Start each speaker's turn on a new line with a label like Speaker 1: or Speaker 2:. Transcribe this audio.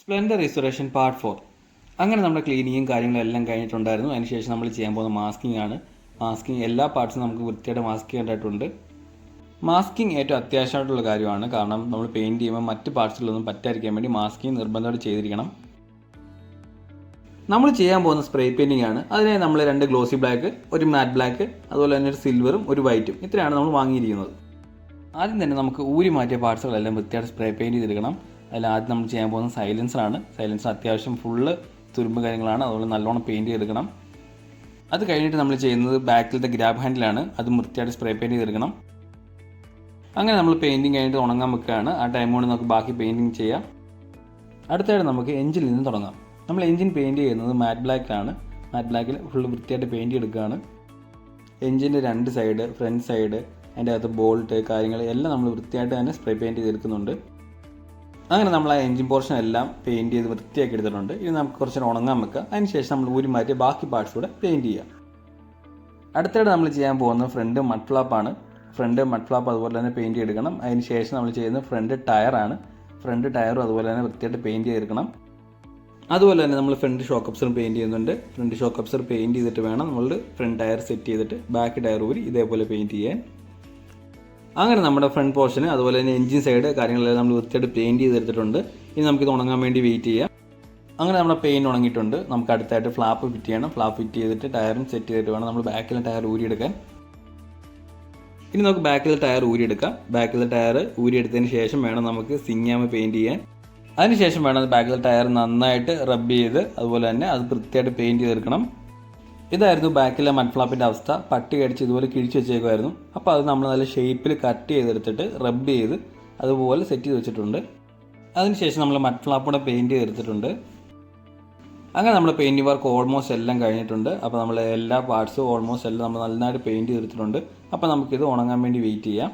Speaker 1: Splendor restoration part 4. അങ്ങനെ നമ്മുടെ ക്ലീനിങ്ങും കാര്യങ്ങളും എല്ലാം കഴിഞ്ഞിട്ടുണ്ടായിരുന്നു. അതിനുശേഷം നമ്മൾ ചെയ്യാൻ പോകുന്ന മാസ്കിംഗ് ആണ്. മാസ്കിംഗ് എല്ലാ പാർട്സും നമുക്ക് വൃത്തിയായിട്ട് മാസ്ക് ചെയ്യേണ്ടതായിട്ടുണ്ട്. മാസ്കിംഗ് ഏറ്റവും അത്യാവശ്യമായിട്ടുള്ള കാര്യമാണ്. കാരണം നമ്മൾ പെയിൻറ്റ് ചെയ്യുമ്പോൾ മറ്റ് പാർട്സിലൊന്നും പറ്റാതിരിക്കാൻ വേണ്ടി മാസ്കിംഗ് നിർബന്ധമായിട്ട് ചെയ്തിരിക്കണം. നമ്മൾ ചെയ്യാൻ പോകുന്ന സ്പ്രേ പെയിൻറ്റിംഗ് ആണ്. അതിനായി നമ്മൾ 2 ഗ്ലോസി ബ്ലാക്ക്, ഒരു മാറ്റ് ബ്ലാക്ക്, അതുപോലെ തന്നെ ഒരു സിൽവറും ഒരു വൈറ്റും, ഇത്രയാണ് നമ്മൾ വാങ്ങിയിരിക്കുന്നത്. ആദ്യം തന്നെ നമുക്ക് ഊരി മാറ്റിയ പാർട്സുകളെല്ലാം വൃത്തിയായിട്ട് സ്പ്രേ പെയിൻറ്റ് ചെയ്തെടുക്കണം. അതിൽ ആദ്യം നമ്മൾ ചെയ്യാൻ പോകുന്നത് സൈലൻസറാണ്. സൈലൻസർ അത്യാവശ്യം ഫുള്ള് തുരുമ്പ് കാര്യങ്ങളാണ്, അതുപോലെ നല്ലോണം പെയിൻറ്റ് ചെയ്തെടുക്കണം. അത് കഴിഞ്ഞിട്ട് നമ്മൾ ചെയ്യുന്നത് ബാക്കിലത്തെ ഗ്രാബ് ഹാൻഡിലാണ്. അത് വൃത്തിയായിട്ട് സ്പ്രേ പെയിൻറ്റ് ചെയ്തെടുക്കണം. അങ്ങനെ നമ്മൾ പെയിൻറ്റിങ് കഴിഞ്ഞിട്ട് ഉണങ്ങാൻ വെക്കുകയാണ്. ആ ടൈം കൊണ്ട് നമുക്ക് ബാക്കി പെയിൻറ്റിങ് ചെയ്യാം. അടുത്തായിട്ട് നമുക്ക് എഞ്ചിനിൽ നിന്ന് തുടങ്ങാം. നമ്മൾ എഞ്ചിൻ പെയിൻറ്റ് ചെയ്യുന്നത് മാറ്റ് ബ്ലാക്കിലാണ്. മാറ്റ് ബ്ലാക്കിൽ ഫുള്ള് വൃത്തിയായിട്ട് പെയിൻറ്റ് എടുക്കുകയാണ്. എഞ്ചിൻ്റെ 2 സൈഡ്, ഫ്രണ്ട് സൈഡ്, അതിൻ്റെ അകത്ത് ബോൾട്ട് കാര്യങ്ങൾ എല്ലാം നമ്മൾ വൃത്തിയായിട്ട് തന്നെ സ്പ്രേ പെയിൻറ്റ് ചെയ്തെടുക്കുന്നുണ്ട്. അങ്ങനെ നമ്മൾ ആ എഞ്ചിൻ പോർഷൻ എല്ലാം പെയിൻറ്റ് ചെയ്ത് വൃത്തിയാക്കി എടുത്തിട്ടുണ്ട്. ഇത് നമുക്ക് കുറച്ച് ഉണങ്ങാൻ വെക്കുക. അതിനുശേഷം നമ്മൾ ഊരി മാറ്റി ബാക്കി പാർട്സ് കൂടെ പെയിൻറ്റ് ചെയ്യാം. അടുത്തായിട്ട് നമ്മൾ ചെയ്യാൻ പോകുന്നത് ഫ്രണ്ട് മഡ് ഫ്ലാപ്പാണ്. ഫ്രണ്ട് മഡ് ഫ്ലാപ്പ് അതുപോലെ തന്നെ പെയിൻറ്റ് എടുക്കണം. അതിന് ശേഷം നമ്മൾ ചെയ്യുന്നത് ഫ്രണ്ട് ടയറാണ്. ഫ്രണ്ട് ടയറും അതുപോലെ തന്നെ വൃത്തിയായിട്ട് പെയിൻറ്റ് ചെയ്തെടുക്കണം. അതുപോലെ തന്നെ നമ്മൾ ഫ്രണ്ട് ഷോക്ക് അബ്സറും പെയിൻറ്റ് ചെയ്യുന്നുണ്ട്. ഫ്രണ്ട് ഷോക്ക് അബ്സർ പെയിൻറ്റ് ചെയ്തിട്ട് വേണം നമ്മൾ ഫ്രണ്ട് ടയർ സെറ്റ് ചെയ്തിട്ട് ബാക്ക് ടയർ ഊരി ഇതേപോലെ പെയിൻറ്റ് ചെയ്യാൻ. അങ്ങനെ നമ്മുടെ ഫ്രണ്ട് പോർഷന് അതുപോലെ തന്നെ എഞ്ചിൻ സൈഡ് കാര്യങ്ങളെല്ലാം നമ്മൾ വൃത്തിയായിട്ട് പെയിൻറ്റ് ചെയ്തെടുത്തിട്ടുണ്ട്. ഇനി നമുക്കിത് ഉണങ്ങാൻ വേണ്ടി വെയിറ്റ് ചെയ്യാം. അങ്ങനെ നമ്മുടെ പെയിൻറ്റ് ഉണങ്ങിയിട്ടുണ്ട്. നമുക്ക് അടുത്തായിട്ട് ഫ്ലാപ്പ് ഫിറ്റ് ചെയ്യണം. ഫ്ലാപ്പ് ഫിറ്റ് ചെയ്തിട്ട് ടയറും സെറ്റ് ചെയ്തിട്ട് വേണം നമ്മൾ ബാക്കിലെ ടയർ ഊരിയെടുക്കാൻ. ഇനി നമുക്ക് ബാക്കിലെ ടയർ ഊരിയെടുക്കാം. ബാക്കിലെ ടയർ ഊരിയെടുത്തതിന് ശേഷം വേണം നമുക്ക് സിങ്യാമ പെയിൻറ്റ് ചെയ്യാൻ. അതിനുശേഷം വേണം ബാക്കിലെ ടയർ നന്നായിട്ട് റബ്ബ് ചെയ്ത് അതുപോലെ തന്നെ അത് വൃത്തിയായിട്ട് പെയിൻറ്റ് ചെയ്തെടുക്കണം. ഇതായിരുന്നു ബാക്കിലെ മഡ് ഫ്ലാപ്പിൻ്റെ അവസ്ഥ. പട്ടി കടിച്ച് ഇതുപോലെ കിഴിച്ച് വെച്ചേക്കുമായിരുന്നു. അപ്പോൾ അത് നമ്മൾ നല്ല ഷേപ്പിൽ കട്ട് ചെയ്തെടുത്തിട്ട് റബ്ബ് ചെയ്ത് അതുപോലെ സെറ്റ് ചെയ്ത് വെച്ചിട്ടുണ്ട്. അതിനുശേഷം നമ്മൾ മഡ് ഫ്ലാപ്പ് കൂടെ പെയിൻറ്റ് ചെയ്തെടുത്തിട്ടുണ്ട്. അങ്ങനെ നമ്മുടെ പെയിൻറ്റിംഗ് വർക്ക് ഓൾമോസ്റ്റ് എല്ലാം കഴിഞ്ഞിട്ടുണ്ട്. അപ്പോൾ നമ്മൾ എല്ലാ പാർട്സും ഓൾമോസ്റ്റ് എല്ലാം നമ്മൾ നന്നായിട്ട് പെയിൻറ്റ് ചെയ്തെടുത്തിട്ടുണ്ട്. അപ്പോൾ നമുക്കിത് ഉണങ്ങാൻ വേണ്ടി വെയിറ്റ് ചെയ്യാം.